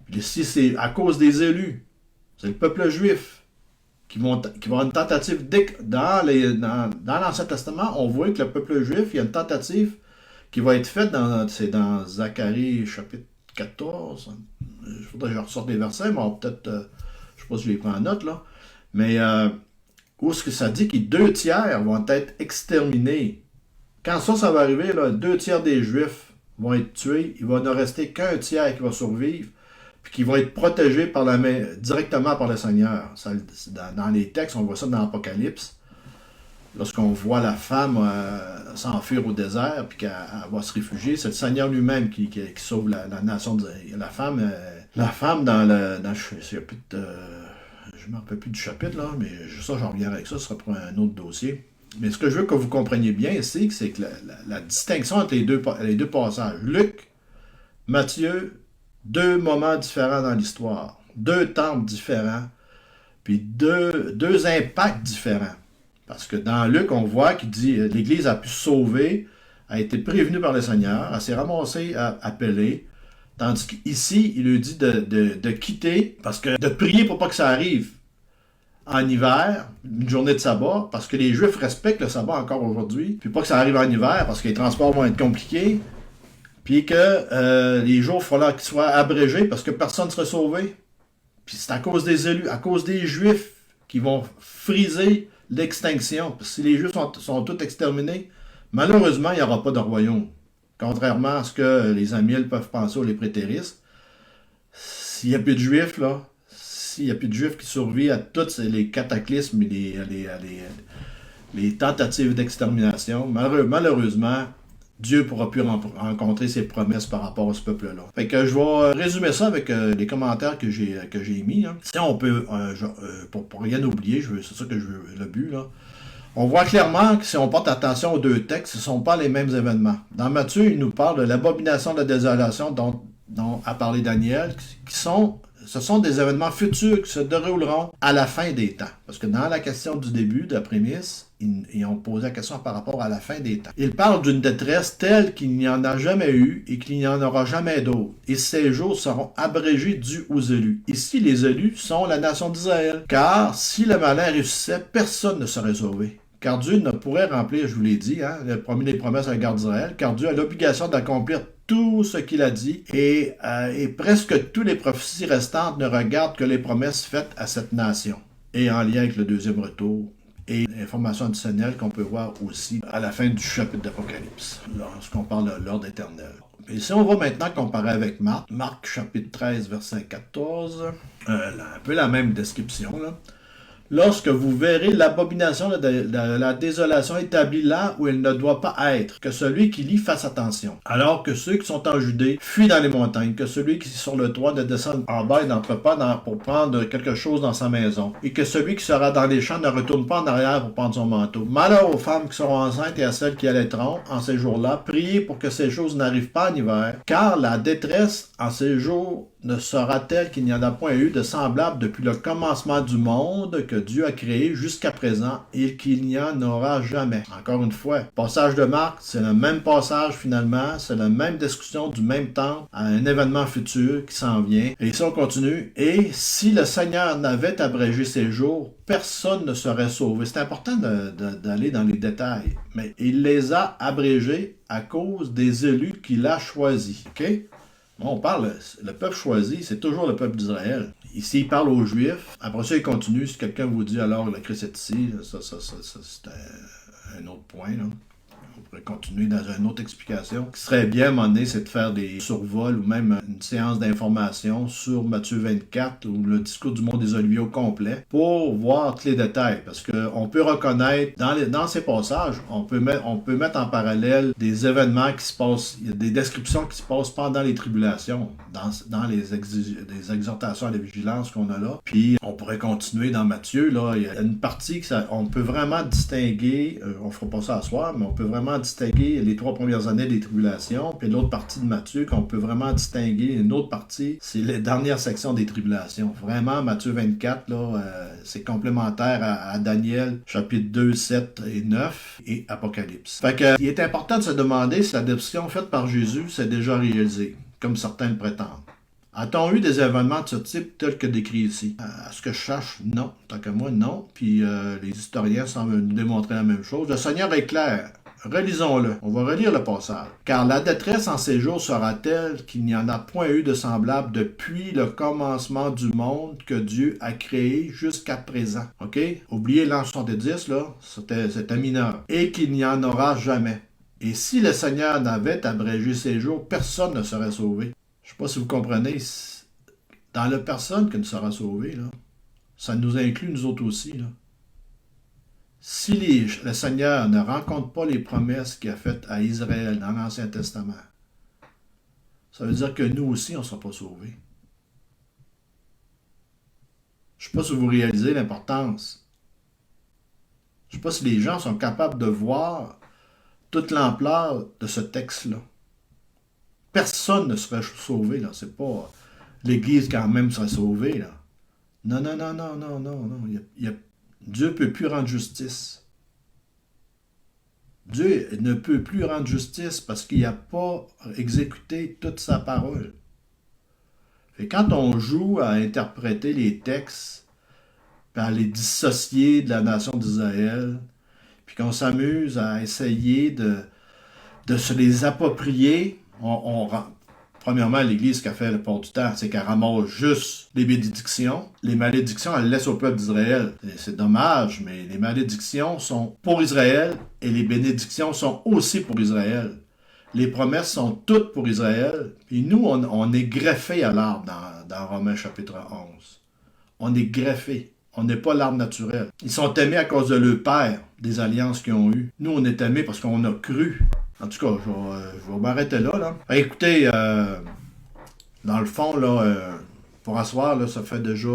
Puis ici, c'est à cause des élus. C'est le peuple juif qui va avoir une tentative. Dans l'Ancien Testament, on voit que le peuple juif, il y a une tentative qui va être faite c'est dans Zacharie chapitre 14. Il faudrait que je ressorte les versets, mais peut-être, je ne sais pas si je les prends en note, là. Mais où est-ce que ça dit que 2/3 vont être exterminés. Quand ça va arriver, là, 2/3 des Juifs vont être tués. Il va ne rester qu'un tiers qui va survivre, puis qui vont être protégés directement par le Seigneur. Dans les textes, on voit ça dans l'Apocalypse. Lorsqu'on voit la femme s'enfuir au désert, puis qu'elle va se réfugier, c'est le Seigneur lui-même qui sauve la nation. La femme dans le chapitre, je ne me rappelle plus du chapitre, là, mais ça, j'en reviens avec ça, ce sera pour un autre dossier. Mais ce que je veux que vous compreniez bien ici, c'est que la distinction entre les deux passages. Luc, Matthieu, deux moments différents dans l'histoire, deux temples différents, puis deux impacts différents. Parce que dans Luc, on voit qu'il dit l'Église a pu se sauver, a été prévenue par le Seigneur, elle s'est ramassée appelée, tandis qu'ici, il lui dit de quitter, parce que de prier pour pas que ça arrive en hiver, une journée de sabbat, parce que les Juifs respectent le sabbat encore aujourd'hui, puis pas que ça arrive en hiver, parce que les transports vont être compliqués, puis que les jours, il falloir qu'ils soient abrégés parce que personne ne serait sauvé. Puis c'est à cause des élus, à cause des Juifs qui vont friser l'extinction. Parce que si les Juifs sont tous exterminés, malheureusement, il n'y aura pas de royaume. Contrairement à ce que les Amiels peuvent penser ou les prétéristes. S'il n'y a plus de Juifs, là, s'il n'y a plus de Juifs qui survivent à tous les cataclysmes et les tentatives d'extermination, malheureusement, Dieu ne pourra plus rencontrer ses promesses par rapport à ce peuple-là. Fait que je vais résumer ça avec les commentaires que j'ai mis. Hein. Si on peut, pour rien oublier, c'est ça que je veux, le but, là. On voit clairement que si on porte attention aux deux textes, ce ne sont pas les mêmes événements. Dans Matthieu, il nous parle de l'abomination de la désolation dont a parlé Daniel, ce sont des événements futurs qui se dérouleront à la fin des temps. Parce que dans la question du début, de la prémisse, ils ont posé la question par rapport à la fin des temps. Il parle d'une détresse telle qu'il n'y en a jamais eu et qu'il n'y en aura jamais d'autre. Et ces jours seront abrégés dus aux élus. Ici, les élus sont la nation d'Israël. Car si le malin réussissait, personne ne serait sauvé. Car Dieu ne pourrait remplir, je vous l'ai dit, les promesses à l'égard d'Israël, car Dieu a l'obligation d'accomplir tout ce qu'il a dit, et presque toutes les prophéties restantes ne regardent que les promesses faites à cette nation. Et en lien avec le deuxième retour, et l'information additionnelle qu'on peut voir aussi à la fin du chapitre d'Apocalypse, lorsqu'on parle de l'ordre éternel. Et si on va maintenant comparer avec Marc chapitre 13, verset 14, un peu la même description, là. Lorsque vous verrez l'abomination de la désolation établie là où elle ne doit pas être, que celui qui lit fasse attention. Alors que ceux qui sont en Judée fuient dans les montagnes, que celui qui est sur le toit ne descende en bas et n'entre pas pour prendre quelque chose dans sa maison, et que celui qui sera dans les champs ne retourne pas en arrière pour prendre son manteau. Malheur aux femmes qui seront enceintes et à celles qui allaiteront en ces jours-là, priez pour que ces choses n'arrivent pas en hiver, car la détresse en ces jours ne sera telle qu'il n'y en a point eu de semblable depuis le commencement du monde que Dieu a créé jusqu'à présent et qu'il n'y en aura jamais. Encore une fois, passage de Marc, c'est le même passage finalement, c'est la même discussion du même temps à un événement futur qui s'en vient. Et ici on continue. Et si le Seigneur n'avait abrégé ces jours, personne ne serait sauvé. C'est important d'aller dans les détails, mais il les a abrégés à cause des élus qu'il a choisis. OK? On parle, le peuple choisi, c'est toujours le peuple d'Israël. Ici, il parle aux Juifs. Après ça, il continue. Si quelqu'un vous dit alors le Christ est ici, ça c'est un autre point, là. On pourrait continuer dans une autre explication. Ce qui serait bien, à un moment donné, c'est de faire des survols ou même une séance d'information sur Matthieu 24 ou le discours du monde des Oliviers au complet pour voir tous les détails. Parce qu'on peut reconnaître, dans ces passages, on peut mettre en parallèle des événements qui se passent, il y a des descriptions qui se passent pendant les tribulations, dans les exhortations à la vigilance qu'on a là. Puis on pourrait continuer dans Matthieu, là, il y a une partie on peut vraiment distinguer, on fera pas ça à soir, mais on peut vraiment distinguer les 3 premières années des tribulations, puis l'autre partie de Matthieu qu'on peut vraiment distinguer, une autre partie, c'est les dernières sections des tribulations. Vraiment, Matthieu 24, là, c'est complémentaire à Daniel, chapitre 2, 7 et 9, et Apocalypse. Fait que, il est important de se demander si la description faite par Jésus s'est déjà réalisée, comme certains le prétendent. A-t-on eu des événements de ce type tels que décrits ici? À ce que je sache, non. Tant que moi, non. Puis les historiens semblent nous démontrer la même chose. Le Seigneur est clair. Relisons-le. On va relire le passage. Car la détresse en ces jours sera telle qu'il n'y en a point eu de semblable depuis le commencement du monde que Dieu a créé jusqu'à présent. OK? Oubliez l'an 70, là. C'était mineur. Et qu'il n'y en aura jamais. Et si le Seigneur n'avait abrégé ces jours, personne ne serait sauvé. Je ne sais pas si vous comprenez. Dans la personne qui ne sera sauvée, là, ça nous inclut nous autres aussi, là. Si le Seigneur ne rencontre pas les promesses qu'il a faites à Israël dans l'Ancien Testament, ça veut dire que nous aussi, on ne sera pas sauvés. Je ne sais pas si vous réalisez l'importance. Je ne sais pas si les gens sont capables de voir toute l'ampleur de ce texte-là. Personne ne serait sauvé, là. C'est pas l'Église quand même serait sauvée, là. Non. Dieu ne peut plus rendre justice. Dieu ne peut plus rendre justice parce qu'il n'a pas exécuté toute sa parole. Et quand on joue à interpréter les textes, puis à les dissocier de la nation d'Israël, puis qu'on s'amuse à essayer de se les approprier Premièrement, l'Église, ce qu'elle fait le port du temps, c'est qu'elle ramasse juste les bénédictions. Les malédictions, elle laisse au peuple d'Israël. C'est dommage, mais les malédictions sont pour Israël et les bénédictions sont aussi pour Israël. Les promesses sont toutes pour Israël. Et nous, on est greffés à l'arbre dans Romains chapitre 11. On est greffés. On n'est pas l'arbre naturel. Ils sont aimés à cause de leur père, des alliances qu'ils ont eues. Nous, on est aimés parce qu'on a cru. En tout cas, je vais m'arrêter là. Écoutez, dans le fond, là, pour asseoir, là, ça fait déjà,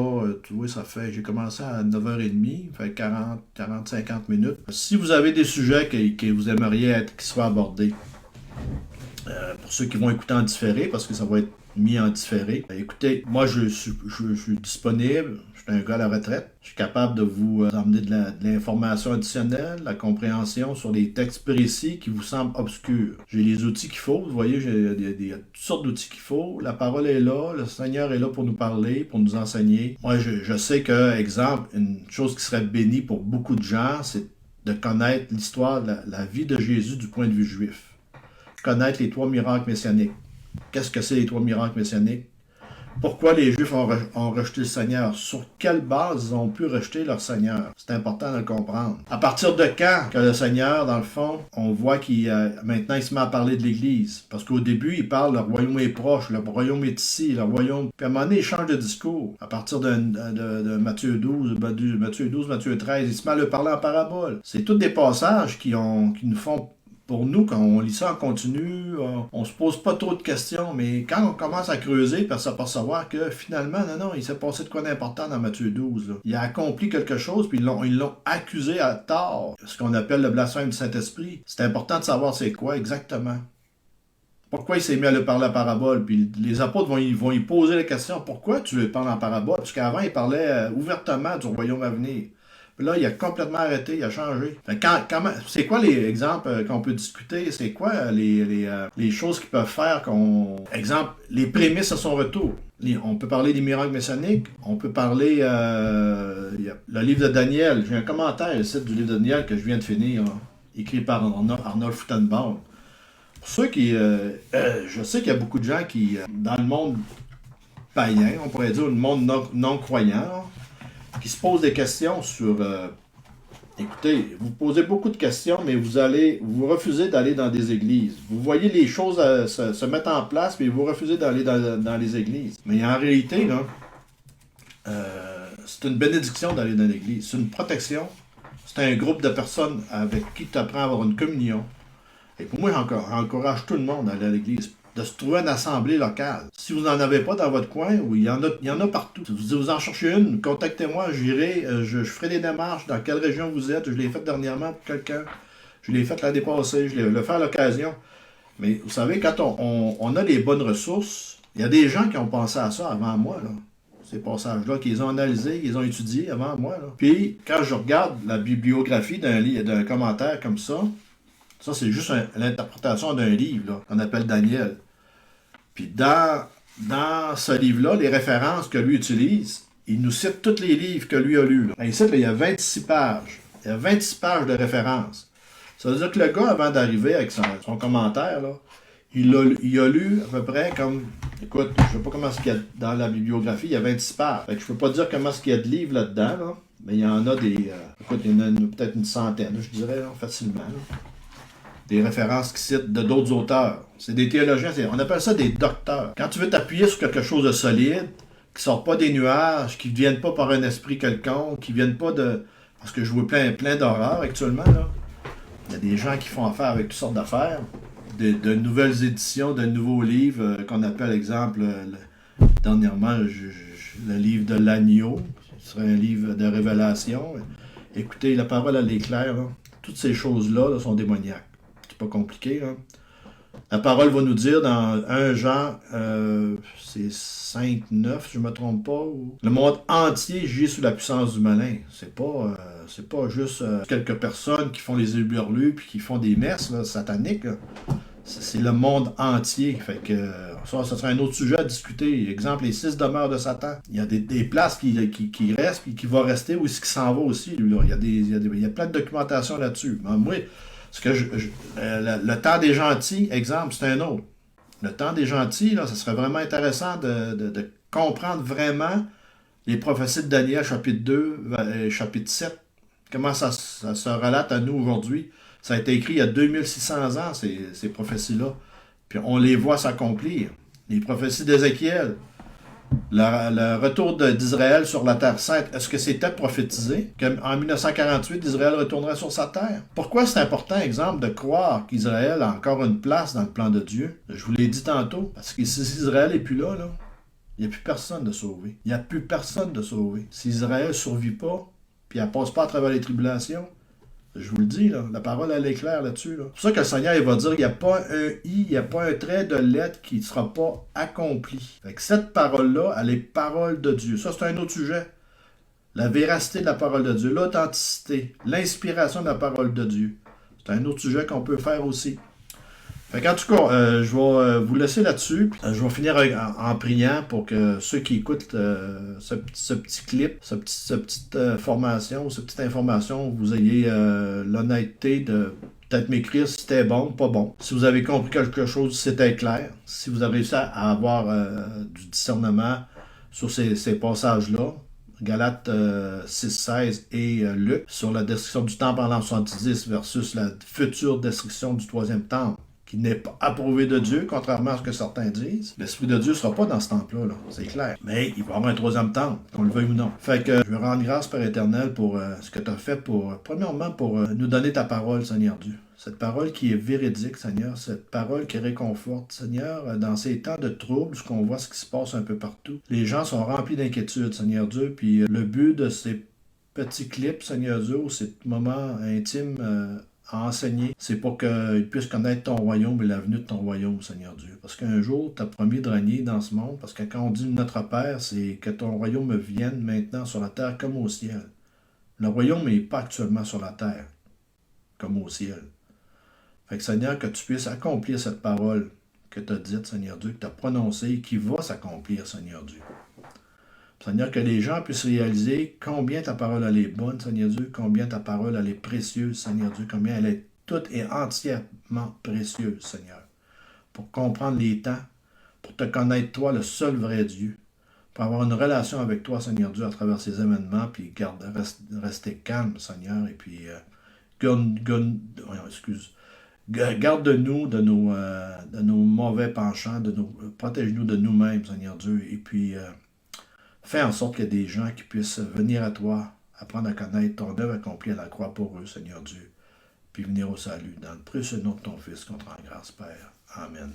tu vois, j'ai commencé à 9h30, ça fait 40-50 minutes. Si vous avez des sujets que vous aimeriez qu'ils soient abordés, pour ceux qui vont écouter en différé, parce que ça va être mis en différé. Écoutez, moi je suis disponible, je suis un gars à la retraite, je suis capable de vous emmener de l'information additionnelle, la compréhension sur des textes précis qui vous semblent obscurs. J'ai les outils qu'il faut, vous voyez, il y a toutes sortes d'outils qu'il faut, la parole est là, le Seigneur est là pour nous parler, pour nous enseigner. Moi je sais que, exemple, une chose qui serait bénie pour beaucoup de gens, c'est de connaître l'histoire, la vie de Jésus du point de vue juif. Connaître les 3 miracles messianiques. Qu'est-ce que c'est les 3 miracles messianiques? Pourquoi les Juifs ont rejeté le Seigneur? Sur quelle base ils ont pu rejeter leur Seigneur? C'est important de le comprendre. À partir de quand que le Seigneur, dans le fond, on voit maintenant il se met à parler de l'Église? Parce qu'au début, il parle, le royaume est proche, le royaume est ici, le royaume... Puis à un moment donné, il change de discours. À partir de Matthieu 12, Matthieu 13, il se met à le parler en parabole. C'est tous des passages qui nous font... Pour nous, quand on lit ça en continu, on se pose pas trop de questions, mais quand on commence à creuser, on s'apercevoir que finalement, non, il s'est passé de quoi d'important dans Matthieu 12. Là. Il a accompli quelque chose, puis ils l'ont accusé à tort, ce qu'on appelle le blasphème du Saint-Esprit. C'est important de savoir c'est quoi exactement. Pourquoi il s'est mis à le parler en parabole? Puis les apôtres vont y poser la question, pourquoi tu le parles en parabole? Parce qu'avant, il parlait ouvertement du royaume à venir. Là, il a complètement arrêté, il a changé. C'est quoi les exemples qu'on peut discuter? C'est quoi les choses qu'ils peuvent faire Exemple, les prémices à son retour. On peut parler des miracles messianiques, on peut parler le livre de Daniel. J'ai un commentaire ici du livre de Daniel que je viens de finir, écrit par Arnold Futtenbaum. Pour ceux qui... je sais qu'il y a beaucoup de gens qui, dans le monde païen, on pourrait dire, le monde non-croyant, qui se posent des questions sur... écoutez, vous posez beaucoup de questions, mais vous refusez d'aller dans des églises. Vous voyez les choses se mettre en place, mais vous refusez d'aller dans les églises. Mais en réalité, là, c'est une bénédiction d'aller dans l'église. C'est une protection. C'est un groupe de personnes avec qui tu apprends à avoir une communion. Et pour moi, j'encourage tout le monde à aller à l'église. De se trouver une assemblée locale. Si vous n'en avez pas dans votre coin, il y en a partout. Si vous en cherchez une, contactez-moi, j'irai, je ferai des démarches dans quelle région vous êtes. Je l'ai fait dernièrement pour quelqu'un. Je l'ai fait l'année passée, je l'ai fait à l'occasion. Mais vous savez, quand on a les bonnes ressources, il y a des gens qui ont pensé à ça avant moi, là. Ces passages-là, qu'ils ont analysés, qu'ils ont étudiés avant moi, là. Puis, quand je regarde la bibliographie d'un commentaire comme ça, c'est juste l'interprétation d'un livre, là, qu'on appelle Daniel. Puis dans ce livre-là, les références que lui utilise, il nous cite tous les livres que lui a lus. Ici, il y a 26 pages. Il y a 26 pages de références. Ça veut dire que le gars, avant d'arriver avec son commentaire, là, il a lu à peu près comme... Écoute, je ne sais pas comment est-ce qu'il y a dans la bibliographie, il y a 26 pages. Fait que je peux pas dire comment est-ce qu'il y a de livres là-dedans, là, mais il y en a des... écoute, il y en a peut-être une centaine, je dirais, là, facilement. Là. Des références qui citent d'autres auteurs. C'est des théologiens, on appelle ça des docteurs. Quand tu veux t'appuyer sur quelque chose de solide, qui ne sort pas des nuages, qui ne viennent pas par un esprit quelconque, qui ne viennent pas de... Parce que je vois plein d'horreurs actuellement, là. Il y a des gens qui font affaire avec toutes sortes d'affaires, de nouvelles éditions, de nouveaux livres, qu'on appelle, exemple, dernièrement, le livre de l'agneau, ce serait un livre de révélation. Écoutez, la parole, elle est claire, là. Toutes ces choses-là là, sont démoniaques. Pas compliqué. Hein? La parole va nous dire dans 1 Jean, c'est 5, 9, si je ne me trompe pas, le monde entier gît sous la puissance du malin. C'est pas juste quelques personnes qui font les éberlus puis qui font des messes là, sataniques. Là. C'est le monde entier. Fait que ça serait un autre sujet à discuter. Exemple, les 6 demeures de Satan. Il y a des places qui restent et qui vont rester ou qui s'en va aussi. Lui, là. Il y a plein de documentation là-dessus. Ben, moi, parce que le temps des gentils, exemple, c'est un autre. Le temps des gentils, là, ça serait vraiment intéressant de comprendre vraiment les prophéties de Daniel, chapitre 2, chapitre 7. Comment ça se relate à nous aujourd'hui. Ça a été écrit il y a 2600 ans, ces prophéties-là. Puis on les voit s'accomplir. Les prophéties d'Ézéchiel, le retour d'Israël sur la terre sainte, est-ce que c'était prophétisé qu'en 1948, Israël retournerait sur sa terre? Pourquoi c'est important, exemple, de croire qu'Israël a encore une place dans le plan de Dieu? Je vous l'ai dit tantôt, parce que si Israël n'est plus là, il n'y a plus personne de sauvé. Il n'y a plus personne de sauvé. Si Israël ne survit pas, puis elle ne passe pas à travers les tribulations, je vous le dis, là, la parole, elle est claire là-dessus. C'est pour ça que le Seigneur, il va dire qu'il n'y a pas un i, il n'y a pas un trait de lettre qui ne sera pas accompli. Fait que cette parole-là, elle est parole de Dieu. Ça, c'est un autre sujet. La véracité de la parole de Dieu, l'authenticité, l'inspiration de la parole de Dieu. C'est un autre sujet qu'on peut faire aussi. Fait qu'en tout cas, je vais vous laisser là-dessus. Je vais finir en priant pour que ceux qui écoutent ce petit clip, cette petite formation, cette petite information, vous ayez l'honnêteté de peut-être m'écrire si c'était bon ou pas bon. Si vous avez compris quelque chose, si c'était clair. Si vous avez réussi à avoir du discernement sur ces passages-là. Galates 6.16 et Luc, sur la destruction du temple en l'an 70 versus la future destruction du troisième temple, qui n'est pas approuvé de Dieu, contrairement à ce que certains disent. L'Esprit de Dieu ne sera pas dans ce temple-là, c'est clair. Mais il va y avoir un troisième temple, qu'on le veuille ou non. Fait que je veux rendre grâce, Père éternel, pour ce que tu as fait, premièrement, pour nous donner ta parole, Seigneur Dieu. Cette parole qui est véridique, Seigneur, cette parole qui réconforte, Seigneur, dans ces temps de troubles, ce qu'on voit, ce qui se passe un peu partout. Les gens sont remplis d'inquiétude, Seigneur Dieu, puis le but de ces petits clips, Seigneur Dieu, ou ces moments intimes à enseigner, c'est pour qu'ils puissent connaître ton royaume et l'avenue de ton royaume, Seigneur Dieu. Parce qu'un jour, tu as promis de régner dans ce monde, parce que quand on dit notre Père, c'est que ton royaume vienne maintenant sur la terre comme au ciel. Le royaume n'est pas actuellement sur la terre, comme au ciel. Fait que Seigneur, que tu puisses accomplir cette parole que tu as dite, Seigneur Dieu, que tu as prononcée et qui va s'accomplir, Seigneur Dieu. Seigneur, que les gens puissent réaliser combien ta parole elle est bonne, Seigneur Dieu, combien ta parole elle est précieuse, Seigneur Dieu, combien elle est toute et entièrement précieuse, Seigneur, pour comprendre les temps, pour te connaître, toi, le seul vrai Dieu, pour avoir une relation avec toi, Seigneur Dieu, à travers ces événements, puis rester calme, Seigneur, et puis garde-nous de nos mauvais penchants, protège-nous de nous-mêmes, Seigneur Dieu, et puis fais en sorte qu'il y ait des gens qui puissent venir à toi, apprendre à connaître ton œuvre accomplie à la croix pour eux, Seigneur Dieu, puis venir au salut. Dans le précieux nom de ton Fils, qu'on te rend grâce, Père. Amen.